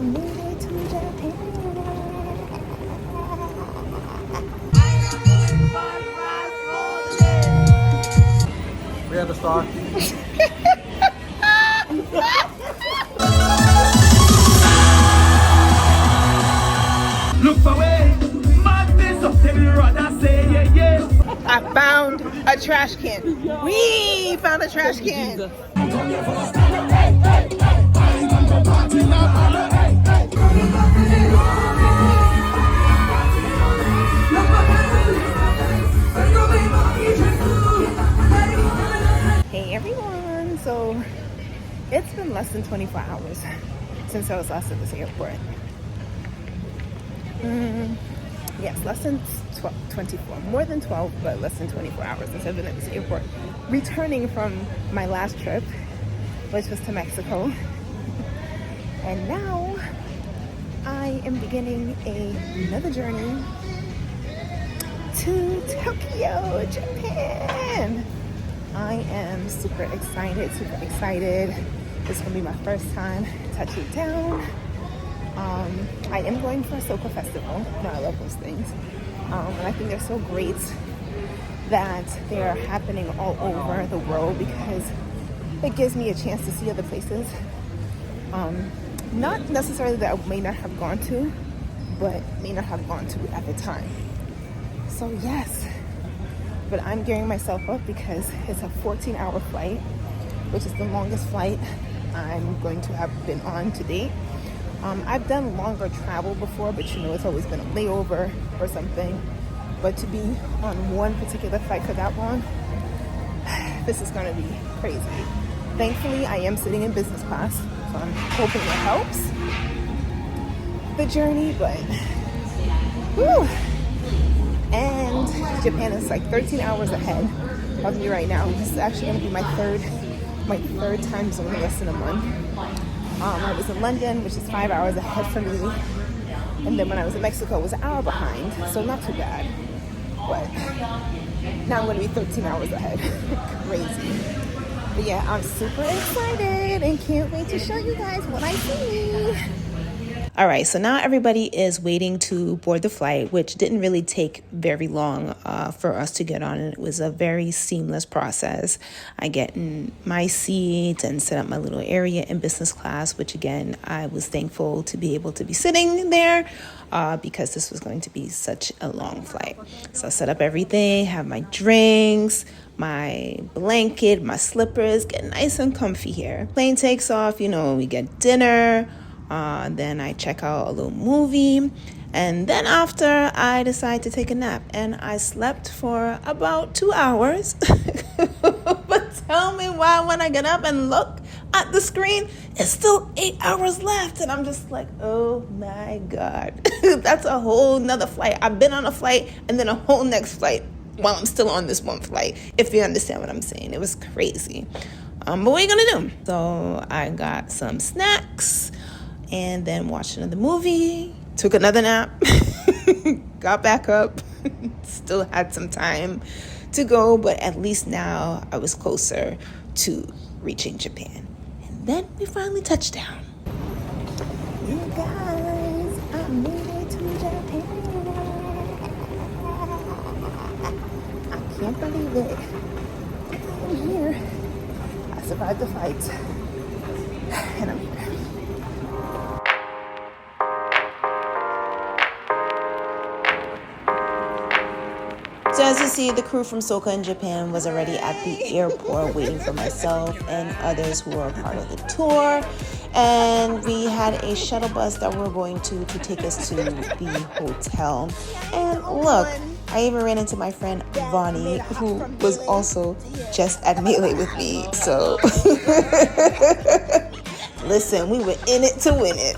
made it to Japan. We have a star. Look away, madness of the rather say yeah yeah. I found a trash can. We found a trash can. Hey everyone, so it's been less than 24 hours since I was last at this airport. Yes, less than 24, more than 12, but less than 24 hours since I've been at this airport. Returning from my last trip, which was to Mexico. And now I am beginning another journey to Tokyo, Japan. I am super excited. This is gonna be my first time touching down. I am going for a Soka festival. I love those things. And I think they're so great that they're happening all over the world because it gives me a chance to see other places. Not necessarily that I may not have gone to, but may not have gone to at the time. So yes, but I'm gearing myself up because it's a 14-hour flight, which is the longest flight I'm going to have been on to date. I've done longer travel before, but you know, it's always been a layover or something. But to be on one particular flight for that long, this is gonna be crazy. Thankfully, I am sitting in business class, so I'm hoping it helps the journey, but whew. And Japan is like 13 hours ahead of me right now. This is actually gonna be my third time zone in less than a month. I was in London, which is 5 hours ahead from me. And then when I was in Mexico, it was an hour behind. So not too bad. But now I'm going to be 13 hours ahead. Crazy. But yeah, I'm super excited and can't wait to show you guys what I see. All right, so now everybody is waiting to board the flight, which didn't really take very long for us to get on. It was a very seamless process. I get in my seat and set up my little area in business class, which again, I was thankful to be able to be sitting there because this was going to be such a long flight. So I set up everything, have my drinks, my blanket, my slippers, get nice and comfy here. Plane takes off, you know, we get dinner. Then I check out a little movie, and then after I decide to take a nap, and I slept for about 2 hours. But tell me why when I get up and look at the screen, it's still 8 hours left, and I'm just like, oh my God. That's a whole nother flight. I've been on a flight and then a whole next flight while I'm still on this one flight, if you understand what I'm saying. It was crazy. But what are you gonna do? So I got some snacks and then watched another movie, took another nap, got back up, still had some time to go, but at least now I was closer to reaching Japan. And then we finally touched down. You guys, I made it to Japan. I can't believe it. I'm here. I survived the fight. And I'm here. So as you see, the crew from Soka in Japan was already at the airport waiting for myself and others who were a part of the tour. And we had a shuttle bus that we were going to take us to the hotel. And look, I even ran into my friend Vonnie, who was also just at Melee with me. So listen, we were in it to win it.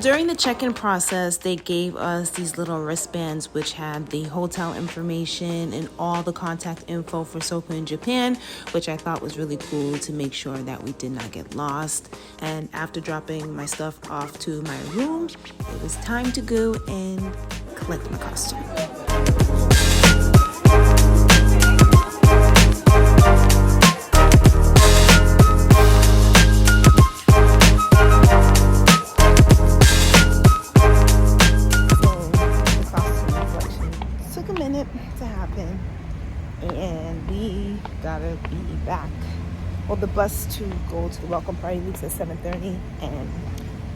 during the check-in process, they gave us these little wristbands which had the hotel information and all the contact info for Soka in Japan, which I thought was really cool to make sure that we did not get lost. And after dropping my stuff off to my room, it was time to go and collect my costume. And we gotta be back. Well, the bus to go to the welcome party leaves at 7:30. And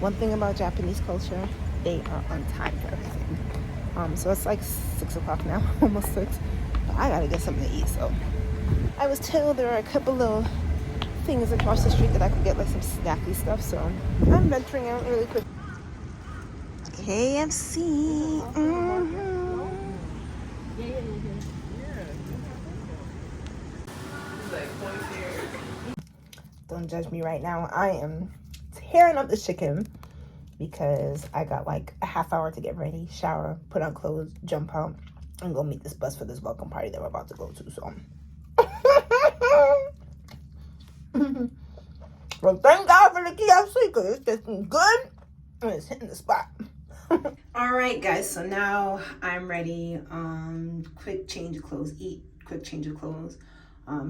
one thing about Japanese culture, they are on time for everything. So it's like 6 o'clock now, almost 6. But I gotta get something to eat. So I was told there are a couple of things across the street that I could get, like some snacky stuff. So I'm venturing out really quick. KFC. Don't judge me right now. I am tearing up this chicken because I got like a half hour to get ready, shower, put on clothes, jump out, and go meet this bus for this welcome party that we're about to go to. So, well, thank God for the KFC because it's just good and it's hitting the spot. All right, guys. So now I'm ready. Quick change of clothes, eat. Quick change of clothes,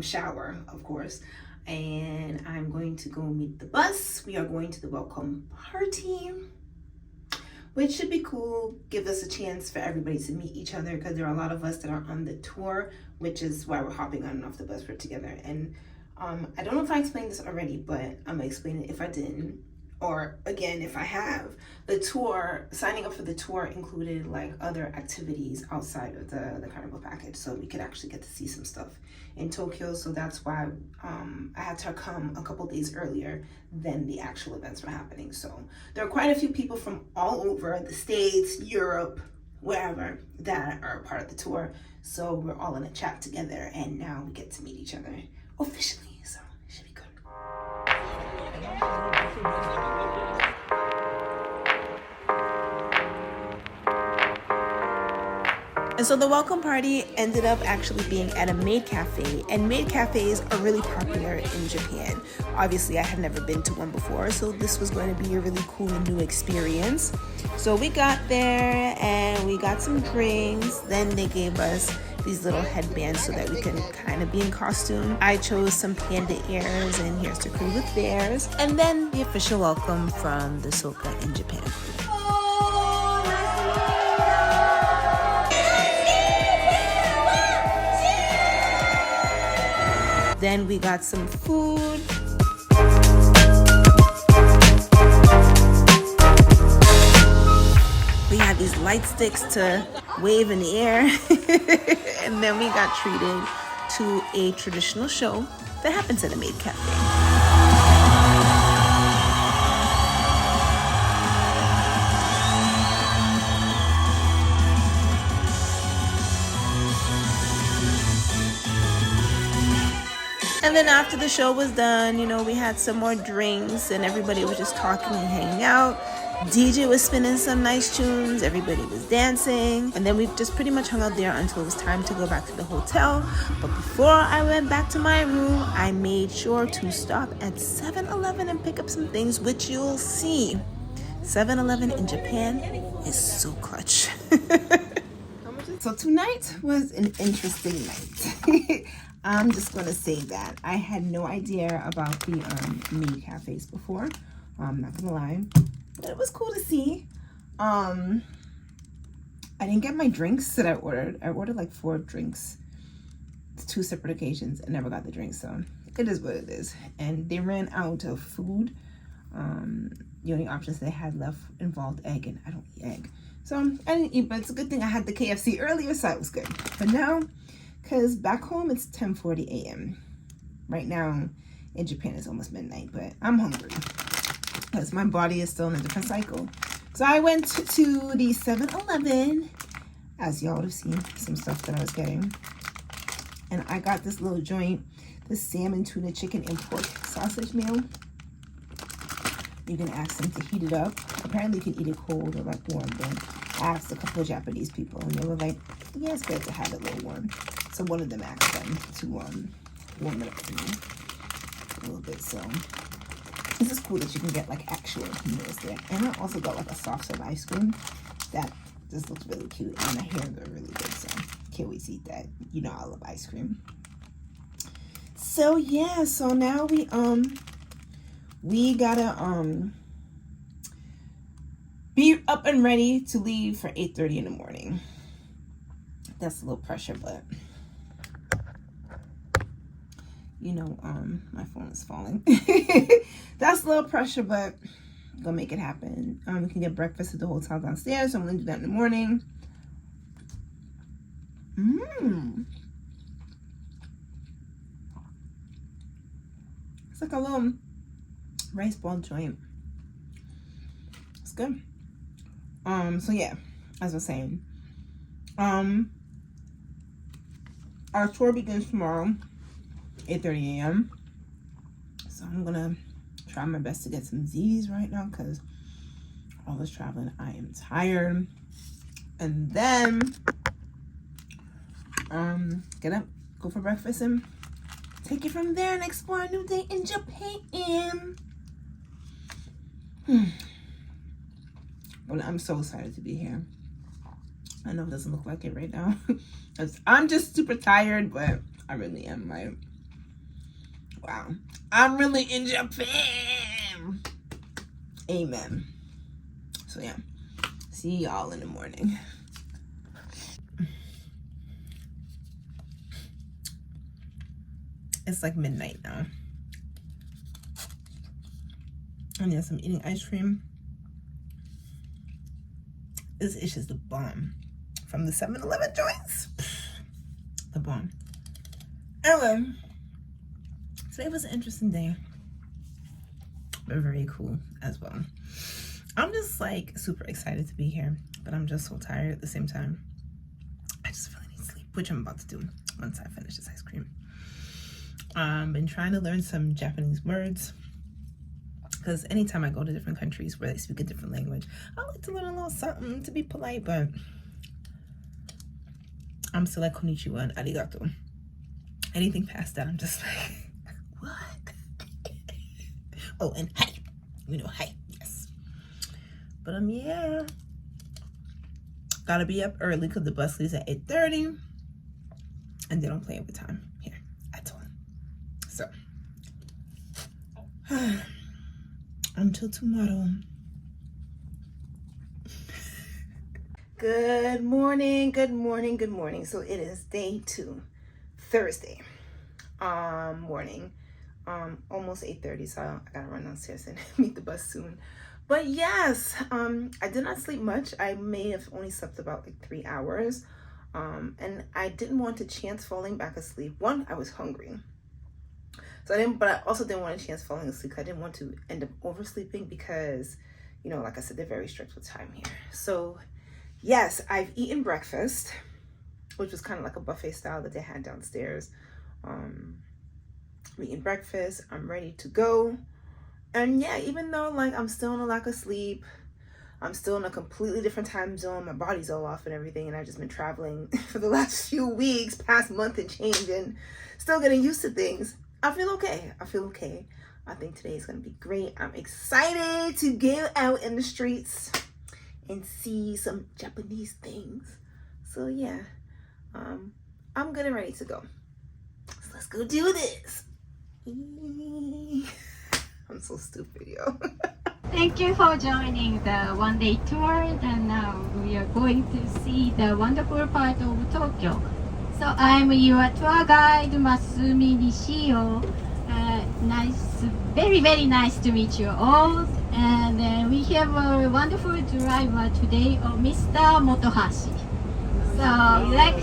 shower, of course. And I'm going to go meet the bus. We are going to the welcome party, which should be cool. Give us a chance for everybody to meet each other because there are a lot of us that are on the tour, which is why we're hopping on and off the bus for together. And I don't know if I explained this already, but I'm gonna explain it if I didn't. Or again, if I have. The tour, signing up for the tour included like other activities outside of the carnival package, so we could actually get to see some stuff in Tokyo. So that's why I had to come a couple days earlier than the actual events were happening. So there are quite a few people from all over the States, Europe, wherever, that are part of the tour. So we're all in a chat together, and now we get to meet each other officially. So it should be good. And so the welcome party ended up actually being at a maid cafe, and maid cafes are really popular in Japan. Obviously, I had never been to one before, so this was going to be a really cool and new experience. So we got there and we got some drinks. Then they gave us these little headbands so that we can kind of be in costume. I chose some panda ears, and here's the crew with theirs. And then the official welcome from the Soka in Japan. Then we got some food. We had these light sticks to wave in the air. And then we got treated to a traditional show that happens at a maid cafe. And then after the show was done, you know, we had some more drinks and everybody was just talking and hanging out. DJ was spinning some nice tunes, everybody was dancing, and then we just pretty much hung out there until it was time to go back to the hotel. But before I went back to my room, I made sure to stop at 7-Eleven and pick up some things, which you'll see. 7-Eleven in Japan is so clutch. So tonight was an interesting night. I'm just gonna say that I had no idea about the maid cafes before. I'm not gonna lie, but it was cool to see. I didn't get my drinks that I ordered. I ordered like 4 drinks, 2 separate occasions, and never got the drinks. So it is what it is. And they ran out of food. The only options they had left involved egg, and I don't eat egg. So I didn't eat, but it's a good thing I had the KFC earlier, so it was good. But now, because back home it's 10:40 a.m. Right now in Japan it's almost midnight, but I'm hungry because my body is still in a different cycle. So I went to the 7-Eleven, as y'all would have seen some stuff that I was getting. And I got this little joint, the salmon, tuna, chicken, and pork sausage meal. You can ask them to heat it up. Apparently, you can eat it cold or like warm. Then I asked a couple of Japanese people, and they were like, "Yeah, it's better to have it a little warm." So one of them asked them to warm it up for me a little bit. So this is cool that you can get like actual meals there. And I also got like a soft serve ice cream that just looks really cute, and I hear they're really good. So can't wait to eat that. You know I love ice cream. So yeah, so now we gotta be up and ready to leave for 8:30 in the morning. That's a little pressure, but you know, my phone is falling. That's a little pressure, but I'm gonna make it happen. We can get breakfast at the hotel downstairs, so I'm gonna do that in the morning. It's like a little rice ball joint. It's good. So yeah, as I was saying, our tour begins tomorrow, 8:30 a.m. So I'm gonna try my best to get some Z's right now because all this traveling, I am tired. And then get up, go for breakfast, and take it from there and explore a new day in Japan. Well, I'm so excited to be here. I know it doesn't look like it right now. I'm just super tired, but I really am. Like, wow, I'm really in Japan. Amen. So yeah, see y'all in the morning. It's like midnight now. And yes, I'm eating ice cream. This is just the bomb. From the 7-Eleven joints. The bomb. Anyway, today was an interesting day. But very cool as well. I'm just like super excited to be here. But I'm just so tired at the same time. I just really need sleep. Which I'm about to do once I finish this ice cream. Been trying to learn some Japanese words. Because anytime I go to different countries where they speak a different language, I like to learn a little something to be polite, but I'm still like konnichiwa and arigato. Anything past that, I'm just like, what? Oh, and hi. You know, hi, yes. But yeah. Gotta be up early because the bus leaves at 8:30. And they don't play with time here at all. So, until tomorrow. Good morning, good morning, good morning. So it is day 2, Thursday morning. Almost 8:30, so I gotta run downstairs and meet the bus soon. But yes, I did not sleep much. I may have only slept about like 3 hours. And I didn't want to chance falling back asleep. One, I was hungry. So but I also didn't want a chance falling asleep. I didn't want to end up oversleeping because, you know, like I said, they're very strict with time here. So yes, I've eaten breakfast, which was kind of like a buffet style that they had downstairs. I'm eating breakfast. I'm ready to go. And yeah, even though like I'm still in a lack of sleep, I'm still in a completely different time zone. My body's all off and everything. And I've just been traveling for the last few weeks, past month and change, and still getting used to things. I feel okay. I feel okay. I think today is going to be great. I'm excited to get out in the streets and see some Japanese things. So yeah, I'm good and ready to go. So let's go do this. I'm so stupid, yo. Thank you for joining the one-day tour, and now we are going to see the wonderful part of Tokyo. So I'm your tour guide, Masumi Nishio. Very, very nice to meet you all. And we have a wonderful driver today, Mr. Motohashi. So we'd like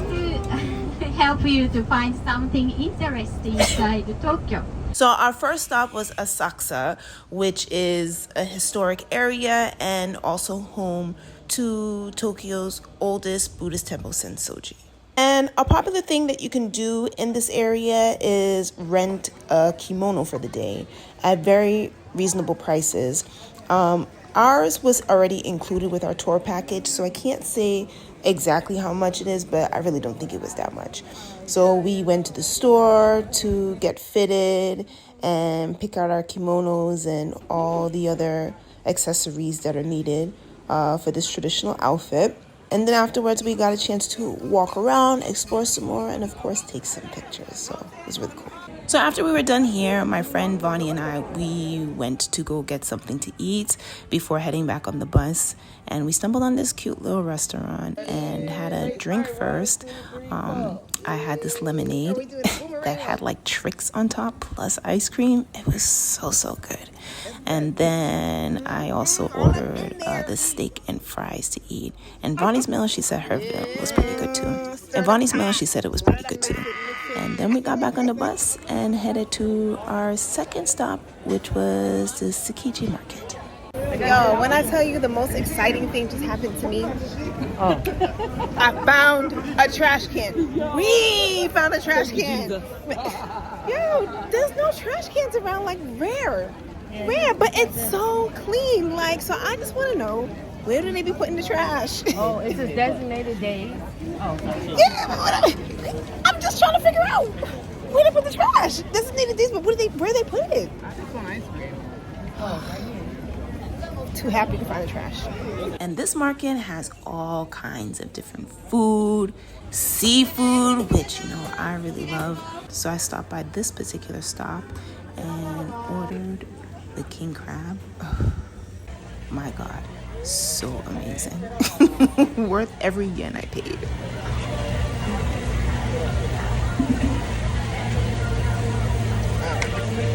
to help you to find something interesting inside Tokyo. So our first stop was Asakusa, which is a historic area and also home to Tokyo's oldest Buddhist temple, Sensoji. And a popular thing that you can do in this area is rent a kimono for the day at very reasonable prices. Ours was already included with our tour package, so I can't say exactly how much it is, but I really don't think it was that much. So we went to the store to get fitted and pick out our kimonos and all the other accessories that are needed for this traditional outfit. And then afterwards, we got a chance to walk around, explore some more, and of course, take some pictures. So it was really cool. So after we were done here, my friend Vonnie and I, we went to go get something to eat before heading back on the bus. And we stumbled on this cute little restaurant and had a drink first. I had this lemonade that had like tricks on top plus ice cream. It was so good. And then I also ordered the steak and fries to eat. And Vonnie's meal, she said her meal was pretty good too. And Vonnie's meal, she said it was pretty good too. And then we got back on the bus and headed to our second stop, which was the Tsukiji Market. Yo, when I tell you the most exciting thing just happened to me, I found a trash can. We found a trash can. Yo, there's no trash cans around, like rare, but it's so clean. Like, so I just want to know, where do they be putting the trash? Oh, it's a designated day. Oh, Yeah, I'm just trying to figure out where they put the trash. Designated days, but where they put it? Too happy to find the trash. And this market has all kinds of different food, seafood, which, you know, I really love. So I stopped by this particular stop and ordered the king crab. Oh, my God, so amazing. Worth every yen I paid.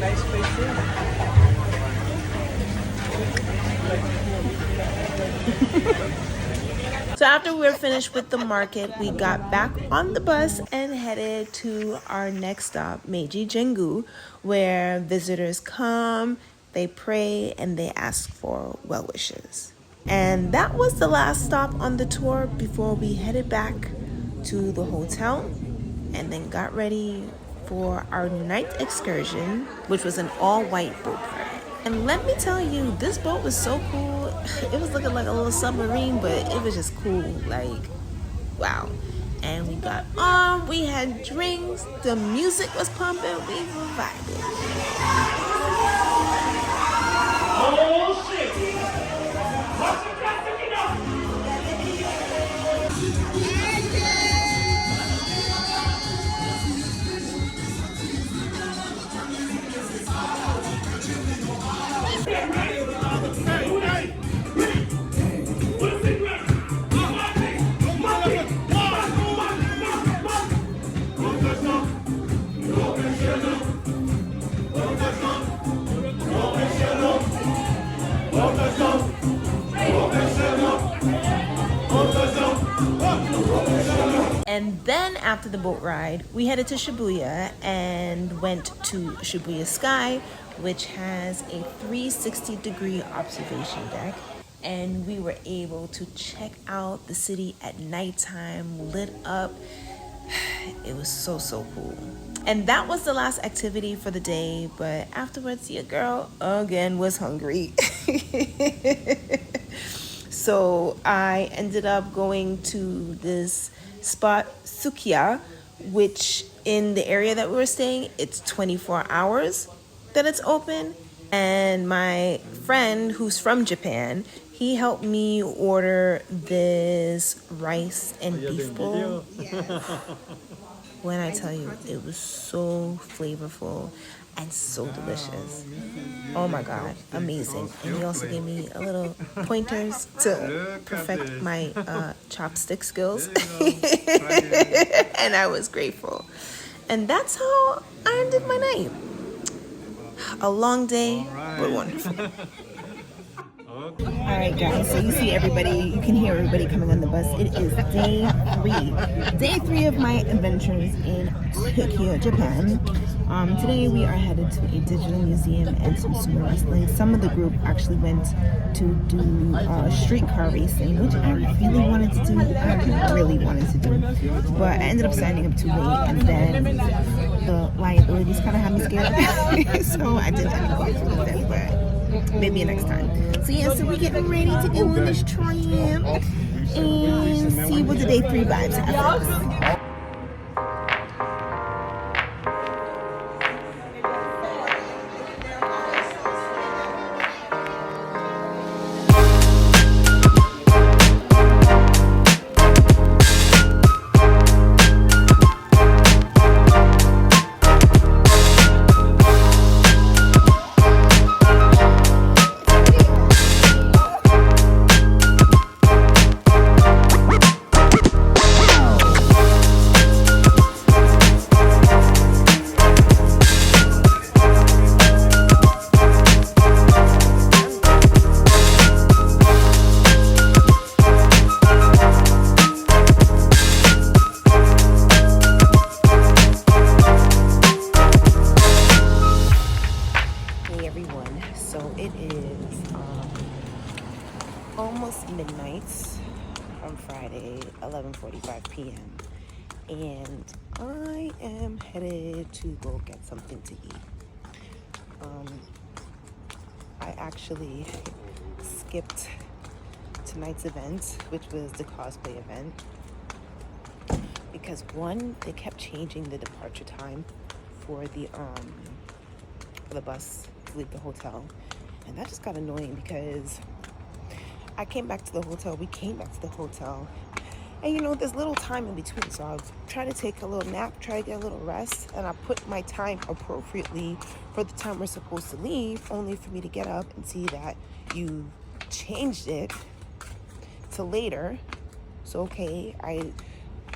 Nice place here. So after we were finished with the market, we got back on the bus and headed to our next stop, Meiji Jingu, where visitors come, they pray, and they ask for well wishes. And that was the last stop on the tour before we headed back to the hotel and then got ready for our night excursion, which was an all-white boat ride. And let me tell you, this boat was so cool. It was looking like a little submarine, but it was just cool. Like, wow. And we got on, we had drinks, the music was pumping, we were vibing. Oh shit! What's the traffic enough? And then after the boat ride, we headed to Shibuya and went to Shibuya Sky, which has a 360-degree observation deck. And we were able to check out the city at nighttime, lit up. It was so cool. And that was the last activity for the day, but afterwards, your girl again was hungry. So I ended up going to this spot, Sukiya, which in the area that we were staying, it's 24 hours that it's open. And my friend who's from Japan, he helped me order this rice and beef bowl. When I tell you, it was so flavorful and so delicious. Oh my God, amazing. And he also gave me a little pointers to perfect my chopstick skills. And I was grateful. And that's how I ended my night. A long day, but wonderful. All right, guys. So you see everybody. You can hear everybody coming on the bus. It is day Day three of my adventures in Tokyo, Japan. Today we are headed to a digital museum and some sumo wrestling. Some of the group actually went to do streetcar racing, which I really wanted to do. But I ended up signing up too late, and then the liabilities kind of had me scared. So I didn't end up going through with it, but maybe next time. So yeah, so we're getting ready to go on this tram and see what the day three vibes are. Almost midnight on Friday, 11:45 p.m. and I am headed to go get something to eat. I actually skipped tonight's event, which was the cosplay event, because one, they kept changing the departure time for the bus to leave the hotel, and that just got annoying because I came back to the hotel, we came back to the hotel, and you know, there's little time in between, so I was trying to take a little nap, try to get a little rest, and I put my time appropriately for the time we're supposed to leave, only for me to get up and see that you changed it to later. So okay, I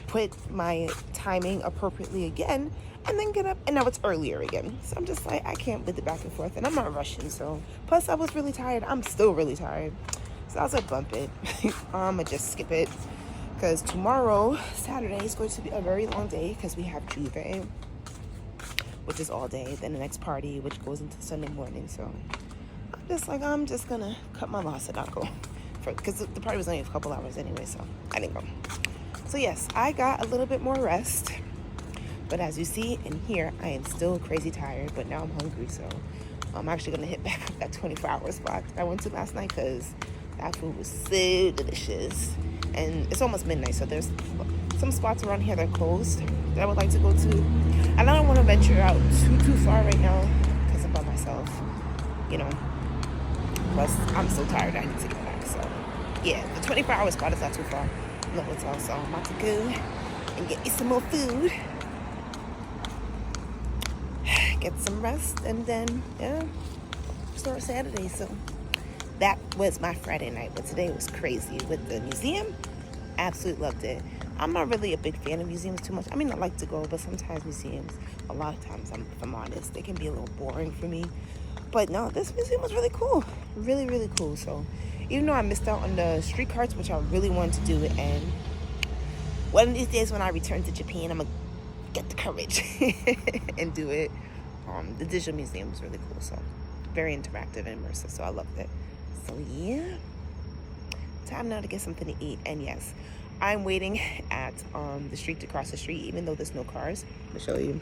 put my timing appropriately again, and then get up, and now it's earlier again. So I'm just like, I can't with the back and forth, and I'm not rushing, so. Plus, I was really tired. I'm still really tired. So I was like, bump it. I'ma just skip it. Because tomorrow, Saturday, is going to be a very long day because we have Juve, which is all day. Then the next party, which goes into Sunday morning. So I'm just like, I'm just gonna cut my loss and not go. Because the party was only a couple hours anyway, so I didn't go. So yes, I got a little bit more rest. But as you see in here, I am still crazy tired, but now I'm hungry. So I'm actually gonna hit back up that 24-hour spot I went to last night because that food was so delicious. And it's almost midnight, so there's some spots around here that are closed that I would like to go to. And I don't want to venture out too far right now because I'm by myself, you know. Plus, I'm so tired, I need to get back. So, yeah, the 24-hour spot is not too far from the hotel. So I'm about to go and get me some more food, get some rest, and then, yeah, start Saturday. So that was my Friday night, but today was crazy with the museum. Absolutely loved it. I'm not really a big fan of museums too much. I mean, I like to go, but sometimes museums, a lot of times, if I'm honest, they can be a little boring for me. But no, this museum was really cool. Really, really cool. So even though I missed out on the street carts, which I really wanted to do it, and one of these days when I return to Japan, I'm gonna get the courage and do it. The digital museum was really cool. So very interactive and immersive. So I loved it. So yeah, time now to get something to eat. And yes, I'm waiting at the street to cross the street, even though there's no cars. I'll show you.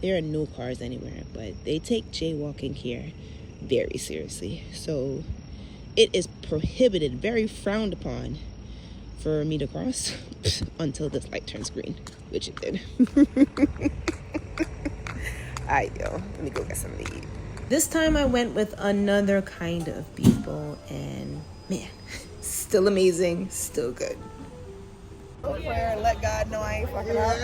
There are no cars anywhere, but they take jaywalking here very seriously. So it is prohibited, very frowned upon for me to cross until this light turns green, which it did. Alright, yo, let me go get something to eat. This time I went with another kind of beef bowl, and man, still amazing, still good. Prayer, let God know I ain't fucking up.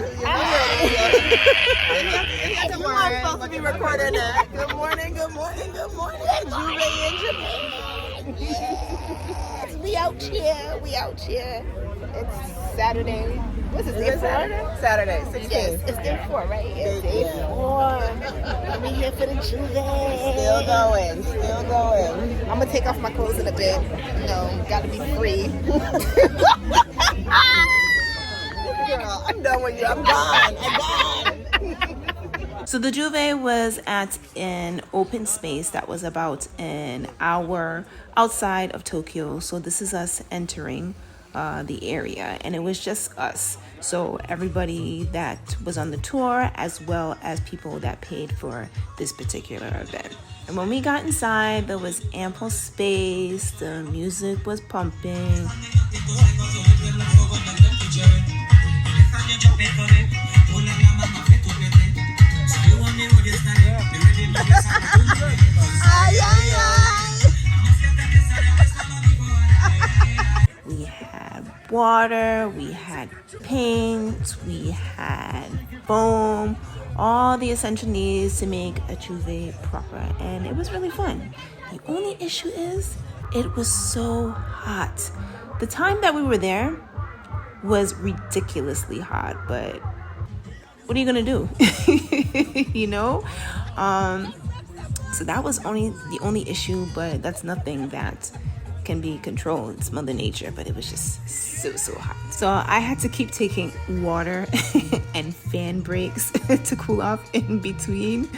Everyone's supposed to be recording that. Good morning, good morning, good morning. Juve in Japan. We out here. It's Saturday. What's it, day 4? Saturday, 16th. Yes, it's day 4, right? It's day 4. I'm here for the Juve. Still going. I'm gonna take off my clothes in a bit. You know, gotta be free. done with you. I'm gone. I'm gone. So the Juve was at an open space that was about an hour outside of Tokyo. So this is us entering the area, and it was just us. So everybody that was on the tour, as well as people that paid for this particular event. And when we got inside, there was ample space, the music was pumping. We had water, we had paint, we had foam, all the essential needs to make a Juve proper, and it was really fun. The only issue is it was so hot. The time that we were there was ridiculously hot, but what are you gonna do? You know? So that was the only issue, but that's nothing that can be controlled. It's Mother Nature, but it was just so hot. So I had to keep taking water and fan breaks to cool off in between.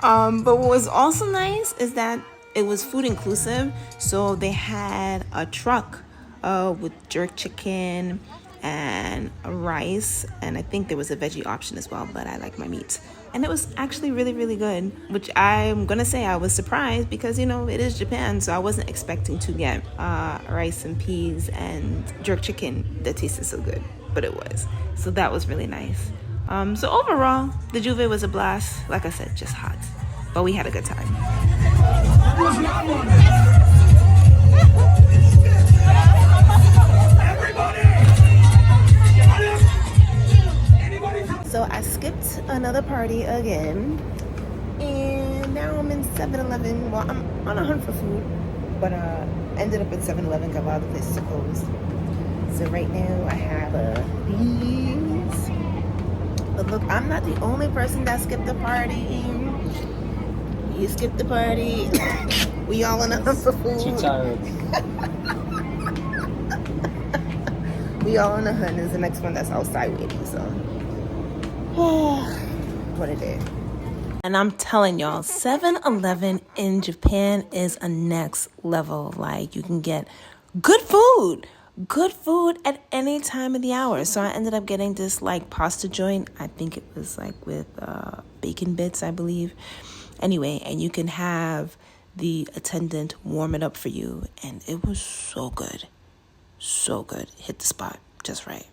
But what was also nice is that it was food inclusive. So they had a truck with jerk chicken and rice, and I think there was a veggie option as well, but I like my meat. And it was actually really good, which I'm gonna say I was surprised because, you know, it is Japan, so I wasn't expecting to get rice and peas and jerk chicken that tasted so good, but it was. So that was really nice. So overall, the Juve was a blast. Like I said, just hot, but we had a good time. So I skipped another party again, and now I'm in 7-Eleven. Well, I'm on a hunt for food, but ended up at 7-Eleven because a lot of the places are closed. So right now I have these. But look, I'm not the only person that skipped the party. You skipped the party. We all on a hunt for food. We all on a hunt. Is the next one that's outside waiting. So. What a day. And I'm telling y'all, 7-Eleven in Japan is a next level. Like, you can get good food at any time of the hour. So I ended up getting this like pasta joint. I think it was like with bacon bits, I believe. Anyway, and you can have the attendant warm it up for you, and it was so good. Hit the spot just right.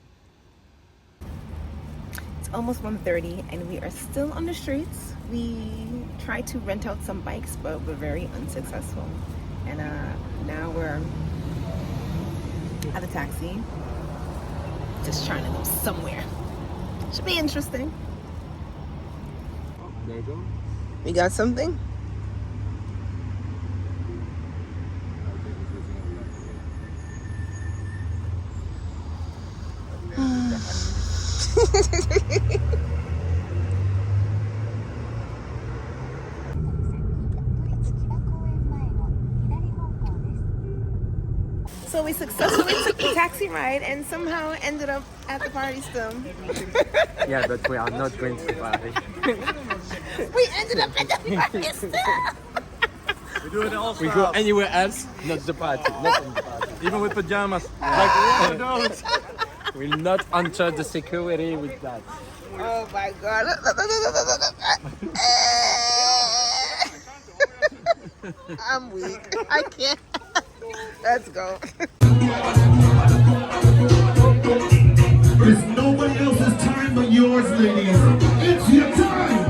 Almost 1:30 and we are still on the streets. We tried to rent out some bikes, but we're very unsuccessful. And now we're at a taxi, just trying to go somewhere. Should be interesting. There you go. We got something? So we successfully took the taxi ride and somehow ended up at the party still. Yeah, but we are not going to the party. We ended up at the party still. We do it all. We go anywhere else, not the party. Not in the party. Even with pajamas. Like one of those. We'll not enter the security with that. Oh my god. I'm weak. I can't. Let's go. It's no one else's time but yours, ladies. It's your time.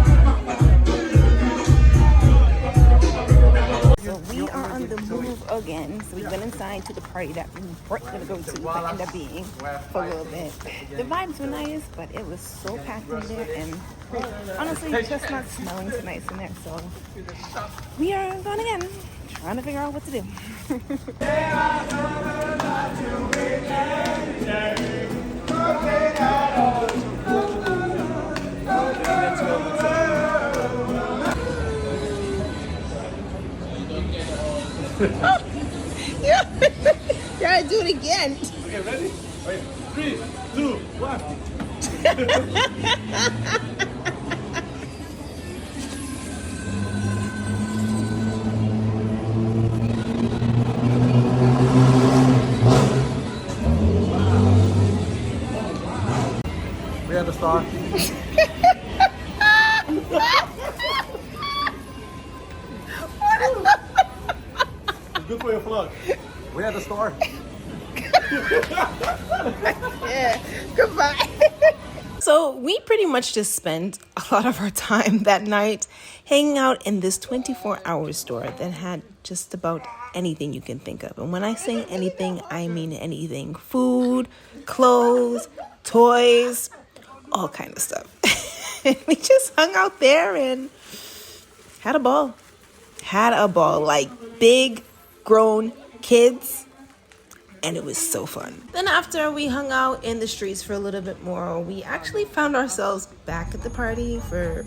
So we are on the move again. So we went inside to the party that we weren't going to go to, but ended up being for a little bit. The vibes were nice, but it was so packed in there, and honestly, just not smelling too nice in there. So we are going again, trying to figure out what to do. Yeah, do it again. Okay, ready? Wait, 3, 2, 1. We had the star. It's good for your flush. We had the star. Yeah, goodbye. So we pretty much just spent a lot of our time that night hanging out in this 24-hour store that had just about anything you can think of. And when I say anything, I mean anything. Food, clothes, toys, all kind of stuff. We just hung out there and had a ball. Had a ball, like big, grown kids. And it was so fun. Then after we hung out in the streets for a little bit more, we actually found ourselves back at the party for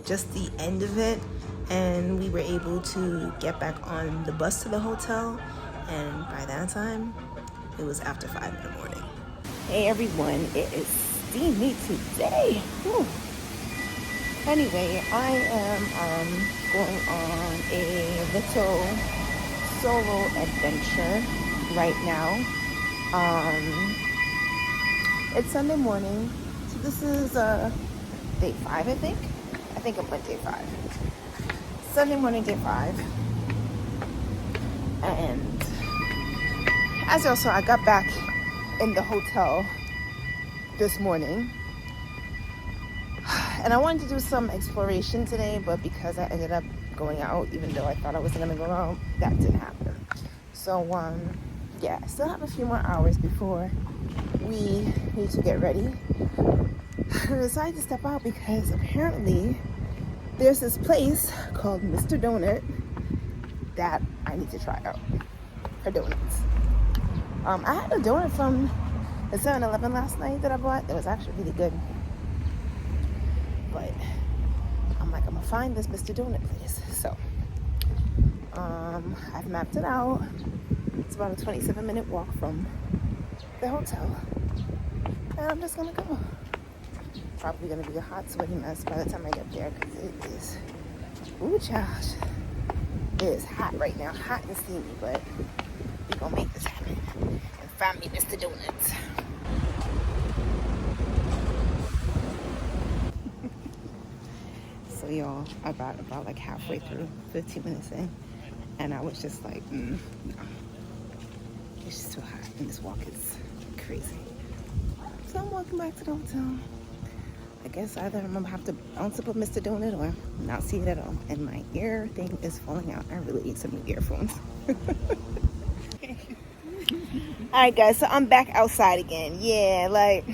just the end of it. And we were able to get back on the bus to the hotel. And by that time, it was after 5 in the morning. Hey everyone, it is steamy today. Whew. Anyway, I am going on a little solo adventure right now. It's Sunday morning, so this is day 5, I think I'm on day 5. Sunday morning, day 5. And as y'all saw, I got back in the hotel this morning, and I wanted to do some exploration today, but because I ended up going out, even though I thought I wasn't gonna go out, that didn't happen. So yeah, I still have a few more hours before we need to get ready. I decided to step out because apparently there's this place called Mr. Donut that I need to try out for donuts. I had a donut from the 7-Eleven last night that I bought that was actually really good. But I'm like, I'm gonna find this Mr. Donut place. So I've mapped it out. It's about a 27-minute walk from the hotel. And I'm just gonna go. Probably gonna be a hot, sweaty mess by the time I get there because it is, ooh, child. It is hot right now, hot and steamy, but we're gonna make this happen and find me Mr. Donuts. So y'all, I got about like halfway through, 15 minutes in, and I was just like, no. It's just too hot, and this walk is crazy. So I'm walking back to the hotel. I guess either I'm gonna have to bounce up with Mr. Donut or not see it at all. And my ear thing is falling out. I really need some new earphones. Alright guys, so I'm back outside again. Yeah, like,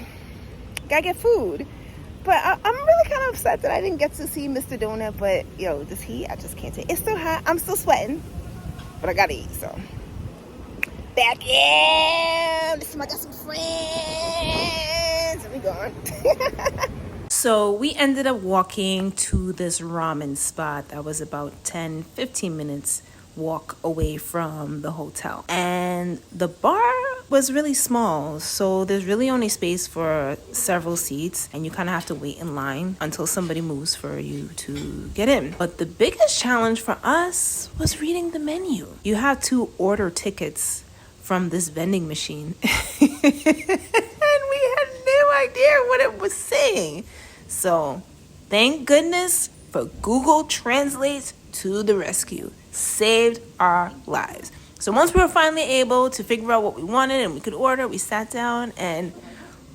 gotta get food. But I'm really kind of upset that I didn't get to see Mr. Donut. But yo, this heat, I just can't take it. It's still hot, I'm still sweating. But I gotta eat, so. Back in! This time I got some friends. And we gone. So we ended up walking to this ramen spot that was about 10-15 minutes walk away from the hotel, and the bar was really small, so there's really only space for several seats, and you kind of have to wait in line until somebody moves for you to get in. But the biggest challenge for us was reading the menu. You have to order tickets from this vending machine and we had no idea what it was saying. So thank goodness for Google Translate to the rescue. Saved our lives. So once we were finally able to figure out what we wanted and we could order, we sat down and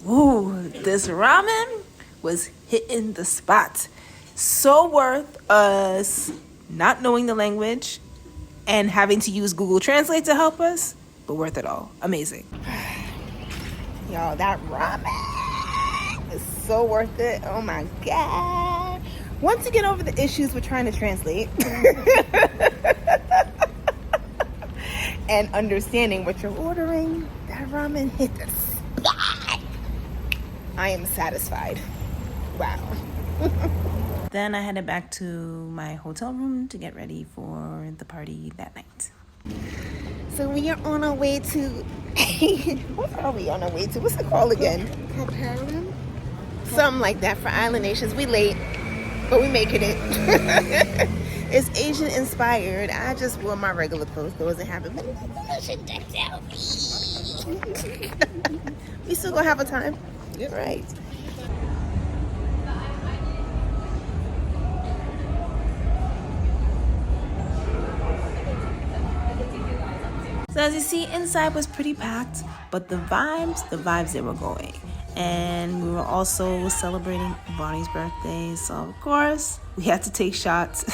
ooh, this ramen was hitting the spot. So worth us not knowing the language and having to use Google Translate to help us, but worth it all. Amazing. Y'all, that ramen is so worth it. Oh my God. Once you get over the issues with trying to translate and understanding what you're ordering, that ramen hit the spot. I am satisfied. Wow. Then I headed back to my hotel room to get ready for the party that night. So we are on our way to, what are we on our way to? What's it called again? Something like that for Island Nations. We late, but we making it. It's Asian inspired. I just wore my regular clothes. It wasn't having we still gonna have a time. Right. So as you see, inside was pretty packed, but the vibes they were going. And we were also celebrating Bonnie's birthday, so of course we had to take shots.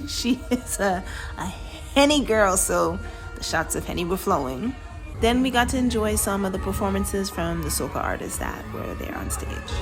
She is a Henny girl, so the shots of Henny were flowing. Then we got to enjoy some of the performances from the soca artists that were there on stage.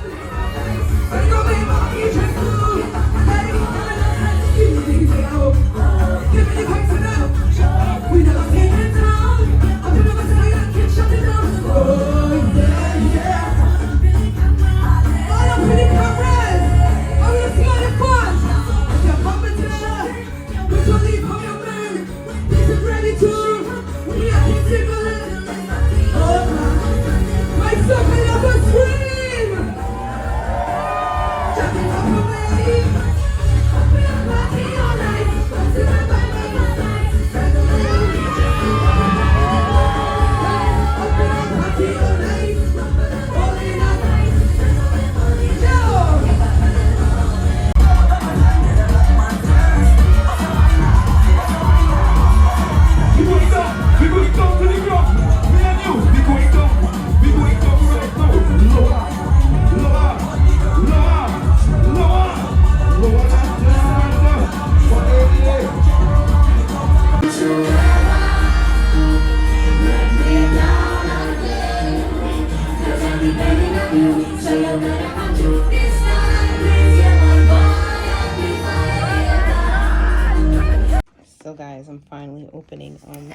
So guys, I'm finally opening my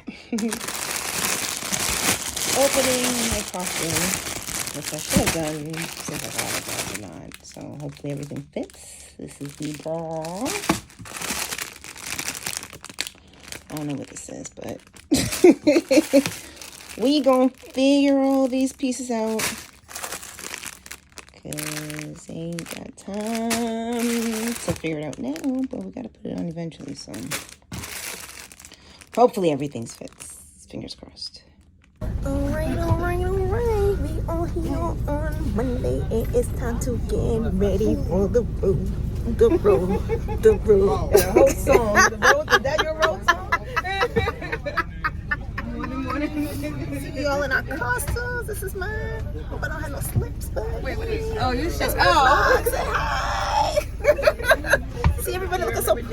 costume, which I should have done since I got it, but not. So hopefully everything fits. This is the bra. I don't know what this is, but we gonna figure all these pieces out, cause ain't got time to figure it out now, but we gotta put it on eventually, so hopefully everything fits. Fingers crossed. Alright. We are here on Monday, and it's time to get ready for the road. The road. The whole song. The road. Is that your road song? Morning. See you all in our costumes. This is mine. Hope I don't have no slips, but wait, what is? Oh, you should. Oh, say hi. See everybody looking so pretty.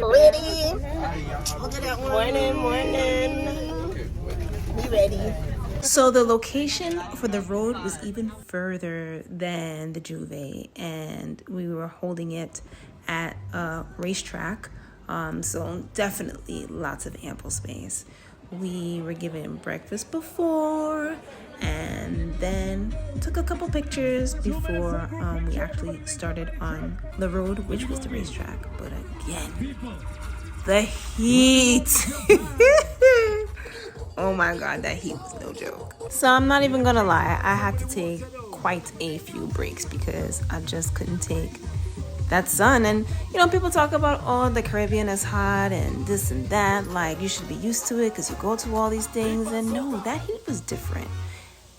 Look at that one. Morning. Be ready. So the location for the road was even further than the Juve, and we were holding it at a racetrack, so definitely lots of ample space. We were given breakfast before, and then took a couple pictures before we actually started on the road, which was the racetrack. But again, the heat. Oh my god, that heat was no joke. So I'm not even gonna lie, I had to take quite a few breaks because I just couldn't take that sun. And you know, people talk about, oh, the Caribbean is hot and this and that, like you should be used to it because you go to all these things. And no, that heat was different.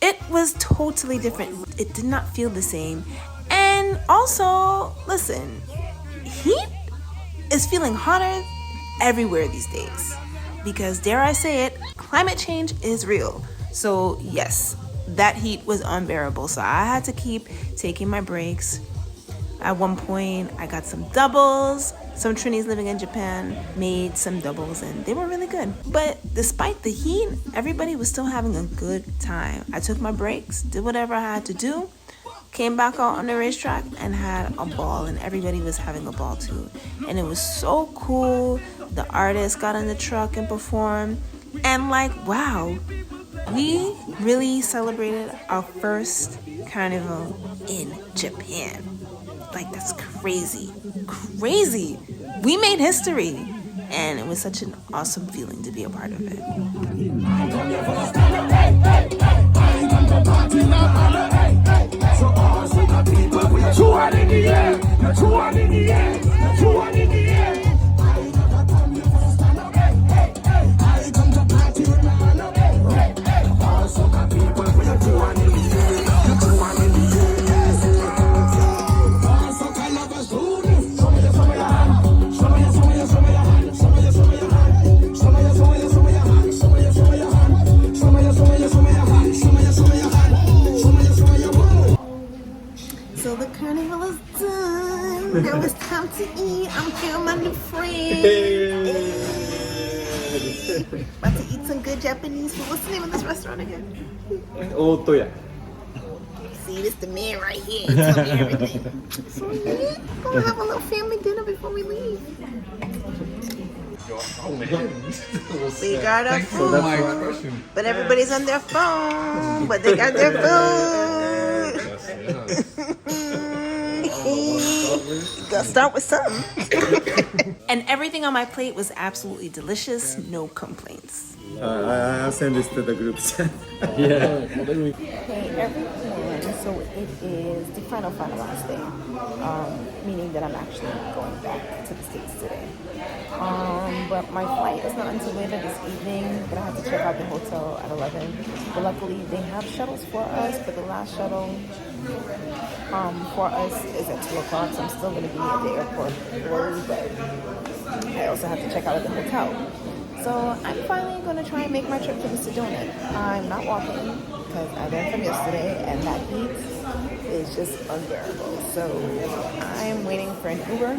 It was totally different. It did not feel the same. And also, listen, heat is feeling hotter everywhere these days. Because dare I say it, climate change is real. So yes, that heat was unbearable. So I had to keep taking my breaks. At one point, I got some doubles. Some Trinis living in Japan made some doubles and they were really good. But despite the heat, everybody was still having a good time. I took my breaks, did whatever I had to do, came back out on the racetrack and had a ball, and everybody was having a ball too. And it was so cool. The artists got in the truck and performed, and like, wow, we really celebrated our first carnival in Japan. Like, that's crazy. We made history, and it was such an awesome feeling to be a part of it. So all the people we Two one in the air, the two one in the air, the two one in the air. I never come here for stand up, hey, hey, hey. I come to party with my man up, hey, hey, hey. All soca people for the two one in the air, the two one in the air. All soca lovers do this. Show me your hand, show me your hand, show me your hand, show me your hand, show me your hand, show me your hand, show me your hand, show me your hand, show me your hand, show me your hand, show me your hand, show me your hand. So the carnival is done. Now it's time to eat. I'm here with my new friend. About to eat some good Japanese food. What's the name of this restaurant again? Otoya. See, this the man right here. He tell me everything. So yeah, gonna have a little family dinner before we leave. We got our food, but everybody's on their phone. But they got their food. Gotta start with something. And everything on my plate was absolutely delicious. No complaints. I'll send this to the group chat. Yeah. Hey everyone, so it is the final last day, meaning that I'm actually going back to the States today. But my flight is not until later this evening, but I have to check out the hotel at 11. But luckily they have shuttles for us, but the last shuttle for us is at 2 o'clock, so I'm still going to be at the airport early, but I also have to check out at the hotel. So I'm finally going to try and make my trip to Mr. Donut. I'm not walking because I ran from yesterday and that heat is just unbearable. So I'm waiting for an Uber.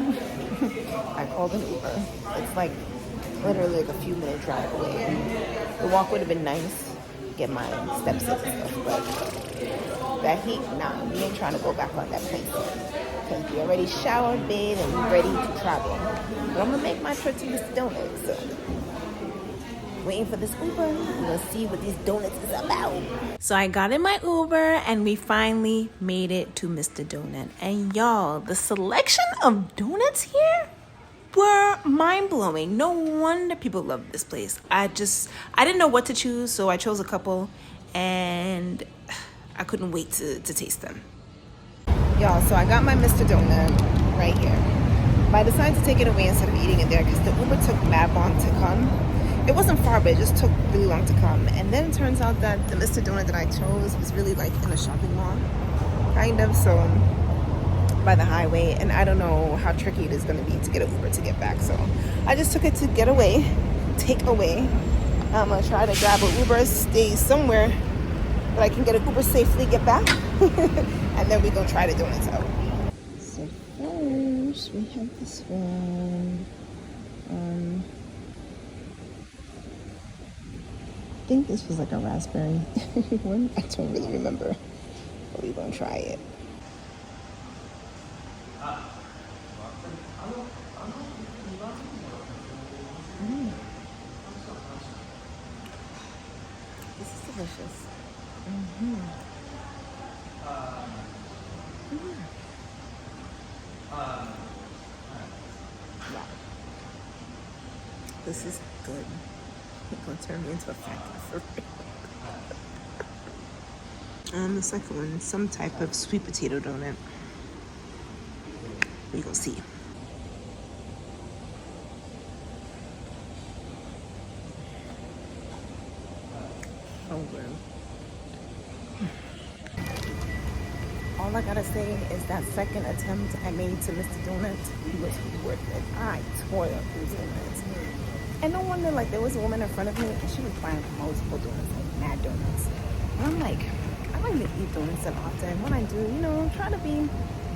I called an Uber. It's like literally like a few minute drive away. The walk would have been nice, get my steps in and stuff, but that heat, nah, we ain't trying to go back on that plane because we already showered, bathed, and we're ready to travel. But I'm going to make my trip to Mr. Donut, so waiting for this Uber. We'll see what these donuts is about. So I got in my Uber and we finally made it to Mr. Donut. And y'all, the selection of donuts here were mind-blowing. No wonder people love this place. I didn't know what to choose, so I chose a couple and I couldn't wait to taste them. Y'all, so I got my Mr. Donut right here. But I decided to take it away instead of eating it there because the Uber took mad long to come. It wasn't far, but it just took really long to come. And then it turns out that the Mr. Donut that I chose was really like in a shopping mall, kind of, so by the highway. And I don't know how tricky it is going to be to get an Uber to get back. So I just took it to take away. I'm going to try to grab an Uber, stay somewhere that I can get an Uber safely, get back. And then we're going to try the donuts out. So first, we have this one. I think this was like a raspberry one. I don't really remember, but we're gonna try it. This is delicious. Wow. This is good. It's gonna turn me into a fat for real. The second one, some type of sweet potato donut. We gonna see. Oh well. All I gotta say is that second attempt I made to Mr. Donut was worth it. I tore up these donuts. And no wonder, like, there was a woman in front of me and she was buying multiple donuts, like mad donuts. And I'm like, I don't even eat donuts that often. When I do, you know, try to be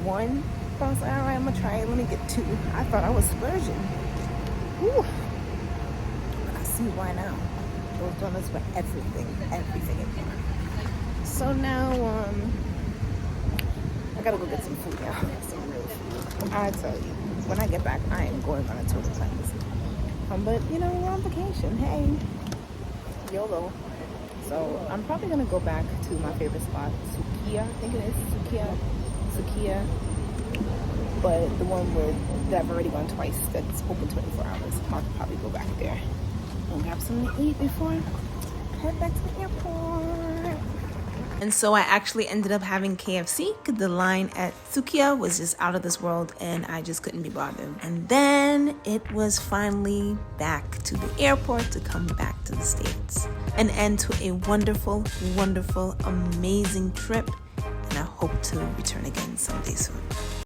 one. So I was like, all right, I'm gonna try it. Let me get two. I thought I was splurging. Whew. But I see why now. Those donuts were everything in there. So now, I gotta go get some food now. Some real food. I tell you, when I get back, I am going on a total cleanse. But you know, we're on vacation. Hey, YOLO. So I'm probably gonna go back to my favorite spot, Sukiya. I think it is Sukiya. But the one that I've already gone twice, that's open 24 hours. I'll probably go back there and grab something to eat before I head back to the airport. And so I actually ended up having KFC because the line at Sukiya was just out of this world and I just couldn't be bothered. And then it was finally back to the airport to come back to the States. An end to a wonderful, wonderful, amazing trip. And I hope to return again someday soon.